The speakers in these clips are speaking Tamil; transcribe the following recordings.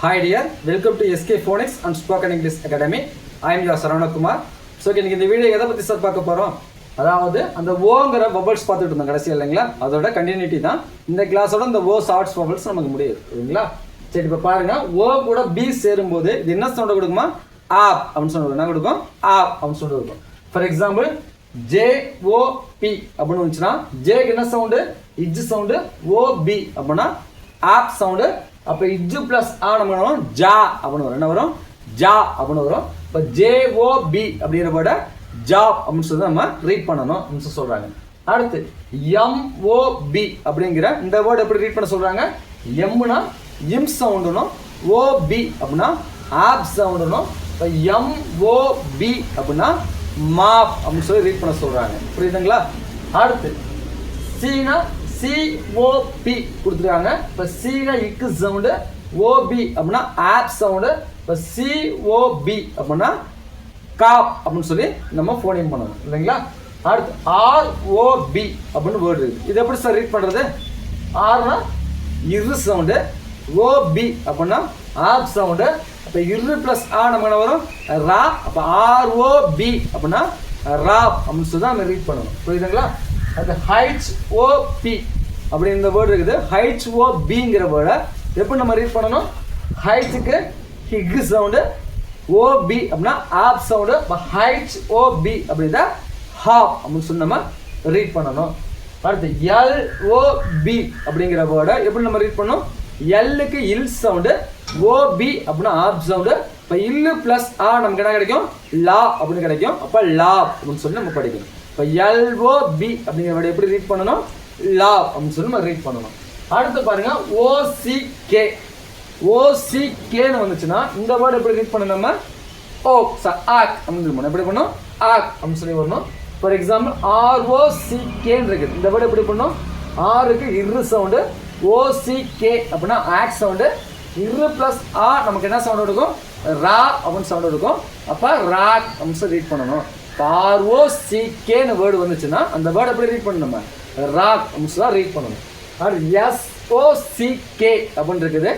Hi dear, welcome to SK Phonics and Spoken English Academy. I am your Saravana Kumar. So இன்னைக்கு இந்த வீடியோ எதை பத்தி சார் பார்க்க போறோம்? அதாவது அந்த ஓங்கற பபிள்ஸ் பார்த்துட்டு இருந்தோம் கடைசியா இல்லைங்களா? அதோட கண்டினியூட்டி தான் இந்த கிளாஸோட இந்த ஓ ஷார்ட்ஸ் பபிள்ஸ் நமக்கு முடியுது இல்லைங்களா? சரி இப்போ பாருங்க ஓ கூட பி சேரும்போது இது என்ன சவுண்ட் கொடுக்குமா? ஆப் அப்படின்னு சொல்லுவோம். என்ன கொடுக்கும்? ஆப் அப்படின்னு சொல்லிட்டு இருக்கும். For example J O P அப்படின்னு வந்துச்சுன்னா ஜேக்கு என்ன சவுண்டு? இஜ் சவுண்டு. ஓ பி அப்படின்னா ஆப் சவுண்டு. அப்போ இஜ் பிளஸ் ஆ நம்ம வரும் ஜா அப்படின்னு வரும். என்ன வரும்? ஜா அப்படின்னு வரும். இப்போ ஜேஓபி அப்படிங்கிற வேர்டை ஜாப் அப்படின்னு சொல்லி நம்ம ரீட் பண்ணணும் அப்படின்னு சொல்றாங்க. அடுத்து எம்ஓபி அப்படிங்கிற இந்த வேர்டு எப்படி ரீட் பண்ண சொல்றாங்க? எம்னா இம் சவுண்டுனும் ஓபி அப்படின்னா ஆப் சவுண்டுனும் இப்போ எம்ஓபி அப்படின்னா மாப் அப்படின்னு சொல்லி ரீட் பண்ண சொல்றாங்க. புரியுதுங்களா? அடுத்து சீனா சிஓபி கொடுத்துருக்காங்க. இப்போ சீனா இக்கு சவுண்டு, ஓபி அப்படின்னா ஆப் சவுண்டு. இப்போ சிஓபி அப்படின்னா காப் அப்படின்னு சொல்லி நம்ம ஃபோனிங் பண்ணணும் இல்லைங்களா? அடுத்து ஆர்ஓபி அப்படின்னு வேர்டு இருக்குது. இது எப்படி சார் ரீட் பண்ணுறது? ஆர்னா இரு சவுண்டு, ஓபி அப்படின்னா ஆப் சவுண்டு. அப்போ இரு ப்ளஸ் ஆ நம்ம என்ன வரும்? ரா. அப்போ ஆர்ஓபி அப்படின்னா ராப் அப்படின்னு சொல்லி தான் நம்ம ரீட் பண்ணணும். புரியுதுங்களா? அது ஹைச்ஓபி அப்படி இந்த வேர்டு இருக்குது. ஹைச்ஓபிங்கிற வேர்டை எப்படி நம்ம ரீட் பண்ணணும்? ஹைச்சுக்கு ஹிக் சவுண்டு, ஓபி அப்படின்னா ஆப் சவுண்டு. இப்போ ஹைச்ஓபி அப்படின்னா ஹாப் அப்படின்னு சொல்லி நம்ம ரீட் பண்ணணும். அடுத்து எல்ஓபி அப்படிங்கிற வேர்டை எப்படி நம்ம ரீட் பண்ணணும்? எல்லுக்கு இல் சவுண்டு, ஓபி அப்படின்னா ஆப் சவுண்டு. இப்போ இல்லு பிளஸ் ஆ நமக்கு என்ன கிடைக்கும்? லா அப்படின்னு கிடைக்கும். அப்போ லாப் அப்படின்னு சொல்லி நம்ம படிக்கணும். இப்போ எல்ஓபி அப்படிங்கிற வேர்டை எப்படி ரீட் பண்ணணும்? லாப் அப்படின்னு சொல்லி நம்ம ரீட் பண்ணணும். அடுத்து பாருங்க ஓசிகே. ஓசிகேன்னு வந்துச்சுன்னா இந்த வேர்டு எப்படி ரீட் பண்ணணும்? நம்ம ஓ ஆக் அப்படின்னு எப்படி பண்ணணும்? ஆக் அப்படின்னு சொல்லி வரணும். ஃபார் எக்ஸாம்பிள் ஆர்ஓசிகேன்னு இருக்குது. இந்த வேர்டு எப்படி பண்ணணும்? ஆருக்கு இரு சவுண்டு, ஓசிகே அப்படின்னா ஆக் சவுண்டு. இரு பிளஸ் ஆ நமக்கு என்ன சவுண்ட் எடுக்கும்? ரா அப்படின்னு சவுண்ட் எடுக்கும். அப்போ ராக் அப்படின்னு சொல்லி ரீட் பண்ணணும். ஆர்ஓசிகேன்னு வேர்டு வந்துச்சுன்னா அந்த வேர்டு எப்படி ரீட் பண்ணணும்? நம்ம ராக் அப்படின்னு சொல்லி ரீட் பண்ணணும். அடுத்து எஸ்ஓசிகே அப்படின்னு இருக்குது.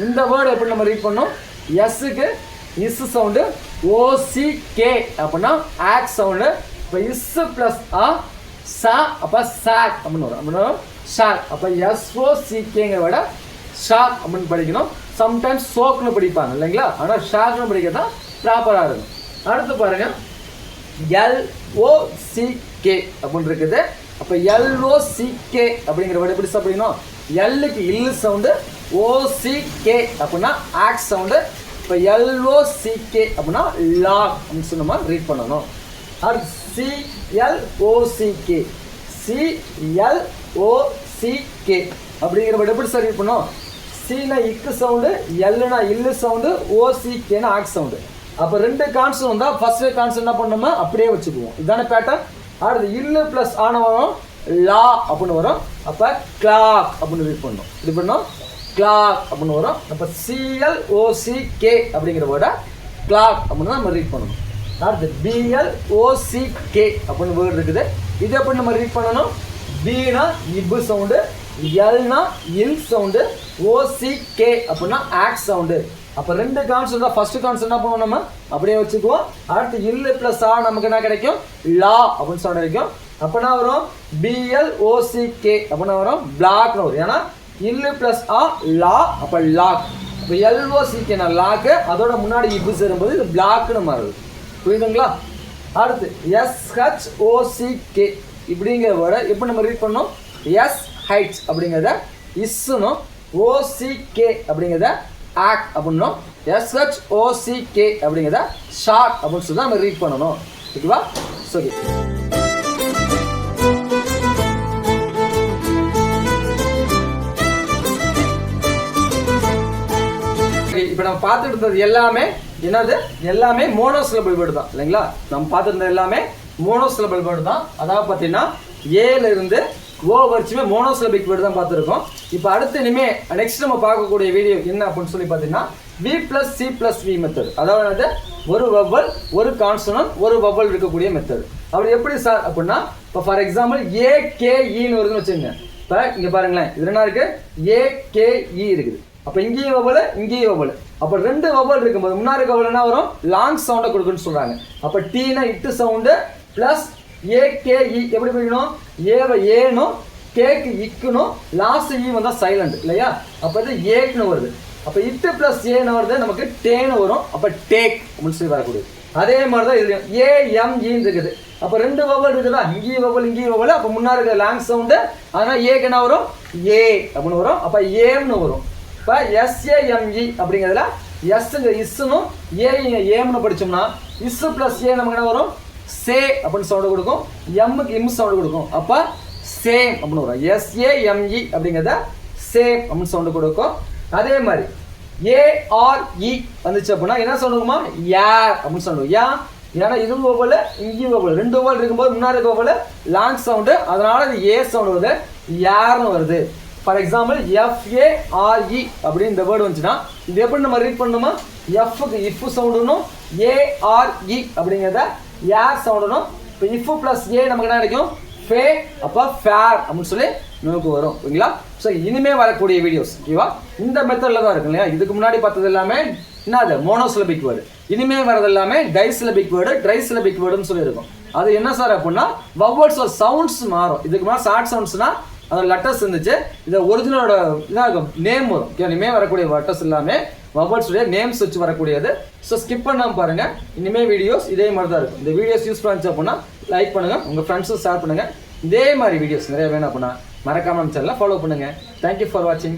இந்த வேர்டு எப்படி நம்ம ரீட் பண்ணணும்? எஸ்ஸுக்கு இஸ் சவுண்டு, ஓசிகே அப்படின்னா ஆக் சவுண்டு. இப்போ இஸ் பிளஸ் ஆ சா அப்போ சாக் அப்படின்னு வரும். அப்படின்னா ஷாக். அப்போ எஸ்ஓசிகேங்கிற வேர்டை ஷாக் அப்படின்னு படிக்கணும். சம்டைம்ஸ் சோக்னு படிப்பாங்க இல்லைங்களா? ஆனால் ஷாக்னு படிக்க தான் ப்ராப்பராக இருக்கும். அடுத்து பாருங்க எல்ஓசிகே அப்படின்னு இருக்குது. அப்போ எல்ஓசிகே அப்படிங்கிற வேர்டு எப்படி படிக்கணும்? எல்லுக்கு இல்லு சவுண்டு, ஓசிகே அப்படின்னா ஆக் சவுண்டு. இப்போ எல்ஓசிகே அப்படின்னா லாக் அப்படின்னு சொல்லி நம்ம ரீட் பண்ணணும். அடுத்து சிஎல்ஓசிகே. சிஎல்ஓசிகே அப்படிங்கிற வேர்டு எப்படி சார் ரீட் பண்ணணும்? சீனா இக்கு சவுண்டு, எல்லுனா இல்லு சவுண்டு, ஓசிகேனா ஆக் சவுண்டு. அப்போ ரெண்டு கான்சன் வந்தால் ஃபர்ஸ்ட் கான்சன் என்ன பண்ணோமா அப்படியே வச்சுக்குவோம். இதுதானே பேட்டர்ன். அடுத்து இல்லு பிளஸ் ஆன வரும் லா அப்படின்னு வரும். அப்போ கிளாக் அப்படின்னு ரீட் பண்ணணும். இது பண்ணோம் கிளாக் அப்படின்னு வரும். அப்போ சிஎல்ஓசிகே அப்படிங்கிற வேர்டை கிளாக் அப்படின்னு நம்ம ரீட் பண்ணணும். அடுத்து பிஎல்ஓசிகே அப்படின்னு வேர்டு இருக்குது. இது எப்படி நம்ம ரீட் பண்ணணும்? பீனா இப்பு சவுண்டு, எல்னா இல் சவுண்டு, ஓசிகே அப்படின்னா ஆக் சவுண்டு. அப்போ ரெண்டு கான்சன் தான். ஃபர்ஸ்ட் கான்சன் என்ன பண்ணுவோம்? நம்ம அப்படியே வச்சுக்குவோம். அடுத்து இல்லு பிளஸ் ஆ நமக்கு என்ன கிடைக்கும்? லா அப்படின்னு சவுண்ட் கிடைக்கும். அப்போ என்ன வரும்? பிஎல்ஓசிகே அப்படின்னா வரும் பிளாக்னு வரும். ஏன்னா இல்லு பிளஸ் ஆ லா அப்போ லாக். அப்போ எல்ஓசிகேனா லாக்கு, அதோட முன்னாடி இப்பு சேரும்போது இது பிளாக்னு மாறுது. புரியுதுங்களா? அடுத்து எஸ்ஹெச்ஓசிகே இப்படிங்கிற வேர்டை எப்படி நம்ம ரீட் பண்ணோம்? எஸ் ஹைட்ஸ் அப்படிங்கிறத இஸ்னும், ஓசிகே அப்படிங்கிறத ஆக் அப்படின்னும், எஸ்ஹெச்ஓசிகே அப்படிங்கிறத ஷாக் அப்படின்னு சொல்லி நம்ம ரீட் பண்ணணும். ஓகேவா? சரி. இப்போ நம்ம பார்த்துட்டு இருந்தது எல்லாமே என்னது? எல்லாமே மோனோசிலபிள் வேர்டு தான் இல்லைங்களா? நம்ம பார்த்துட்டு இருந்தது எல்லாமே மோனோசிலபிள் வேர்டு தான். அதாவது பார்த்தீங்கன்னா ஏல இருந்து ஓ வரைக்குமே மோனோசிலபிக் வேர்டு தான் பார்த்துருக்கோம். இப்போ அடுத்து இனிமே நெக்ஸ்ட் நம்ம பார்க்கக்கூடிய வீடியோ என்ன அப்படின்னு சொல்லி பார்த்தீங்கன்னா V plus C plus V method. அதாவது ஒரு வவல், ஒரு கான்சனன்ட், ஒரு வவல் இருக்கக்கூடிய மெத்தட். அப்படி எப்படி சார் அப்படின்னா இப்போ ஃபார் எக்ஸாம்பிள் ஏகேஇன்னு வருதுன்னு வச்சுங்க. இப்போ இங்கே பாருங்களேன், இது என்ன இருக்கு? ஏகேஇ இருக்குது. அப்போ இங்கேயும் வவல் இங்கேயும் வவல். அப்போ ரெண்டு வவல் இருக்கும்போது முன்னாடி வவல் என்ன வரும்? லாங் சவுண்டை கொடுக்குன்னு சொல்கிறாங்க. அப்போ டீனா இட்டு சவுண்டு ப்ளஸ் ஏகேஇ எப்படி படிக்கணும்? ஏவை ஏனும் கேக்கு இக்குனும் லாஸ்ட் இ வந்தால் சைலண்ட் இல்லையா? அப்போ இது ஏக்குன்னு வருது. அப்போ இட்டு ப்ளஸ் ஏன்னு வருது நமக்கு டேன்னு வரும். அப்போ டேக் அப்படின்னு சொல்லி வரக்கூடியது. அதே மாதிரி தான் இதுலையும் ஏஎம்இன்னு இருக்குது. அப்போ ரெண்டு வவல் இருக்குதா? இங்கேயும் வவல் இங்கேயும் வவல். அப்போ முன்னாடி இருக்கிற லாங் சவுண்டு அதனால் ஏக்கு என்ன வரும்? ஏ அப்படின்னு வரும். அப்போ ஏம்னு வரும். இப்போ எஸ்ஏஎம்இ அப்படிங்கிறதுல எஸ்ங்க இஸ்னும் ஏங்க ஏம்னு படித்தோம்னா இஸ் ப்ளஸ் ஏ நமக்கு என்ன வரும்? சே அப்படின்னு சவுண்டு கொடுக்கும். எம்முக்கு இம் சவுண்டு கொடுக்கும். அப்போ சேம் அப்படின்னு வரும். எஸ்ஏஎம்இ அப்படிங்கிறத சேம் அப்படின்னு சவுண்டு கொடுக்கும். அதே மாதிரி ஏஆர்இ வந்துச்சு அப்படின்னா என்ன சொல்லுவோமா? யார் அப்படின்னு சொல்லுவோம். ஏன்னா இது வவல் இங்கேயும் வவல் ரெண்டு வவல் இருக்கும்போது முன்னாடி இருக்க வவல் லாங் சவுண்டு அதனால இது ஏ சவுண்டு வருது. யார்னு வருது. ஃபார் எக்ஸாம்பிள் எஃப்ஏஆர்இ அப்படின்னு இந்த வேர்டு வந்துச்சுன்னா இது எப்படி நம்ம ரீட் பண்ணணுமா? எஃப்க்கு இஃப் சவுண்டுனும் ஏஆர்இ அப்படிங்கிறத யார் சவுண்டுனும். இப்போ இஃப் ப்ளஸ் ஏ நமக்கு என்ன கிடைக்கும்? ஃபே. அப்போ ஃபேர் அப்படின்னு சொல்லி நமக்கு வரும். ஓகேங்களா? ஸோ இனிமேல் வரக்கூடிய வீடியோஸ் ஓகேவா இந்த மெத்தடில் தான் இருக்கும் இல்லையா? இதுக்கு முன்னாடி பார்த்தது எல்லாமே என்னது? Monosyllabic word. இனிமேல் வரது எல்லாமே டைசிலபிக் வேர்டு ட்ரைசிலபிக் வேர்டுன்னு சொல்லியிருக்கும். அது என்ன சார் அப்படின்னா வவல்ஸ் சவுண்ட்ஸ் மாறும். இதுக்கு மேலே ஷார்ட் சவுண்ட்ஸ்னா அதோட லெட்டர்ஸ் இருந்துச்சு. இதை ஒரிஜினலோட இதாக நேம் வரும். இனிமேல் வரக்கூடிய லெட்டர்ஸ் எல்லாமே வவல்ஸுடைய நேம்ஸ் வச்சு வரக்கூடியது. ஸோ ஸ்கிப் பண்ணாமல் பாருங்கள். இனிமேல் வீடியோஸ் இதே மாதிரி தான் இருக்கும். இந்த வீடியோஸ் யூஸ் பண்ணிச்சு அப்படின்னா லைக் பண்ணுங்கள், உங்கள் ஃப்ரெண்ட்ஸும் ஷேர் பண்ணுங்கள். இதே மாதிரி வீடியோஸ் நிறைய வேணும் அப்படின்னா மறக்காம நம்ம சேனலை ஃபாலோ பண்ணுங்கள். தேங்க்யூ ஃபார் வாட்சிங்.